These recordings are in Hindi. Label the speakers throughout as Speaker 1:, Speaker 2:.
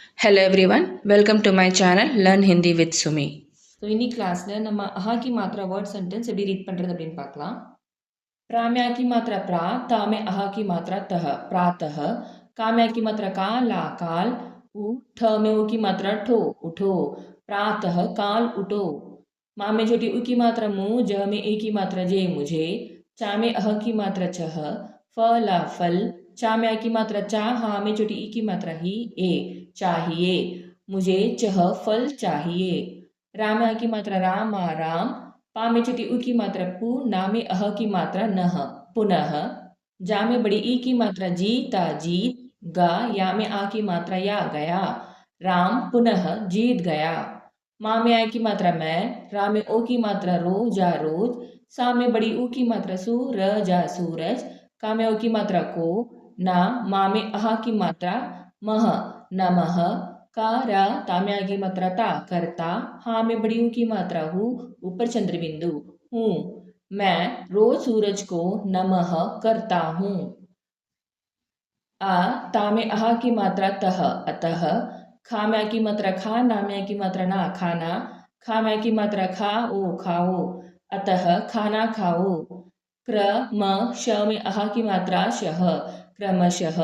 Speaker 1: Hello everyone, welcome to my channel Learn Hindi with Sumi. So இன்னைக்கு கிளாஸ்ல நம்ம அஹாக்கி மாத்திரா வேர்ட் சென்டென்ஸ் எப்படி ரீட் பண்றது அப்படின்னு பார்க்கலாம். प्राम्या की मात्रा प्रा, ता में अहा की मात्रा तह, प्रातः. काम्या की मात्रा का, ला काल. उ, ठ में उ की मात्रा ठो, उठो. प्रातः काल उठो. मा में छोटी उ की मात्रा मु, ज में ए की मात्रा जे मुझे. चा में अह की मात्रा छह, फ ला फल. चा में आ की मात्रा चा, हा में छोटी ई की मात्रा ही, ए चाहिए. मुझे चह फल चाहिए. राम में आ की मात्रा राम, राम. पा में छोटी उ की मात्रा पु, ना में अह की मात्रा नह, पुनः. जा में बड़ी ई की मात्रा जी, ता जीत. गा, या में आ की मात्रा या, गया. राम पुनः जीत गया. माँ में आ की मात्रा मैं, रा में ओ की मात्रा रो, जा रोज. सा में बड़ी ऊ की मात्रा सु, र जा सूरज. का में ओ की मात्रा को, ना. माँ में अहा की मात्रा मह, नमः. का, रा, ता में आ की मात्रा ता, करता. हा में बड़ी ऊ की मात्रा हूँ, ऊपर चंद्र बिंदु, हूँ. मैं रोज सूरज को नमः करता हूँ. आ, ता में अहा की मात्रा तह, अतः. खा में आ की मात्रा खा, ना में आ की मात्रा ना, खाना. खा में आ की मात्रा खा, ओ खाओ. अतः खाना खाओ. क्र, म, श में अहा की मात्रा शह, क्रमशः.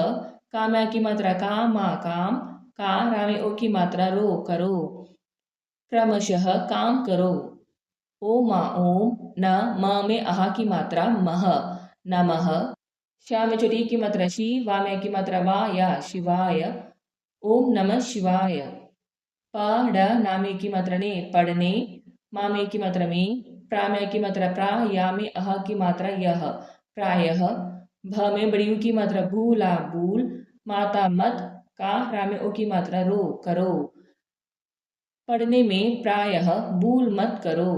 Speaker 1: का में आ की मात्रा का, मा काम. का, रा में ओ की मात्रा रो, करो. क्रमशः काम करो. ओ मा ओम, न, म में अहा की मात्रा मह, नमः. शा में छोटी की मात्रा शी, वा में की मात्रा वा, या शिवाय. ओम नमः शिवाय. प, ड, ना में की मात्रा ने, पढ़ने. मा में की मात्रा में. प्रा में की मात्रा प्रा, या में अह की मात्रा यह, प्रायः. भ में बड़ी ऊ की मात्रा भू, ला भूल. माता मत. का, रा में ओ की मात्रा रो, करो. पढ़ने में प्रायः भूल मत करो.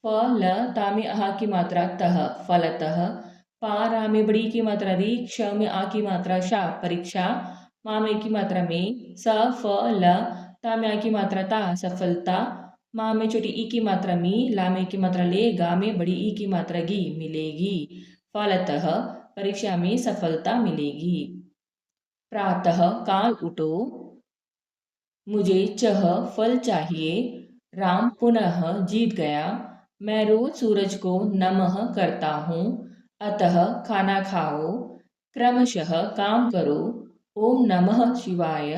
Speaker 1: फ, ल, ता में अहा की मात्रा तह, फलतः. पा, रा में बड़ी की मात्रा री, क्ष में आ की मात्रा शा, परीक्षा. मा में की मात्रा में. स, फ, ल, ता में आ की मात्रा ता, सफलता. मा में छोटी ई की मात्रा मी, ला में की मात्रा ले, गा में बड़ी ई की मात्रा गी, मिलेगी. फलतः परीक्षा में सफलता मिलेगी. प्रातः काल उठो. मुझे चह फल चाहिए. राम पुनः जीत गया. मैं रोज सूरज को नमः करता हूँ. अतः खाना खाओ. क्रमशः काम करो. ओम नमः शिवाय.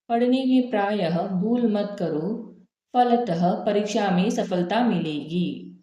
Speaker 1: पढ़ने में प्रायः भूल मत करो. फलतः परीक्षा में सफलता मिलेगी.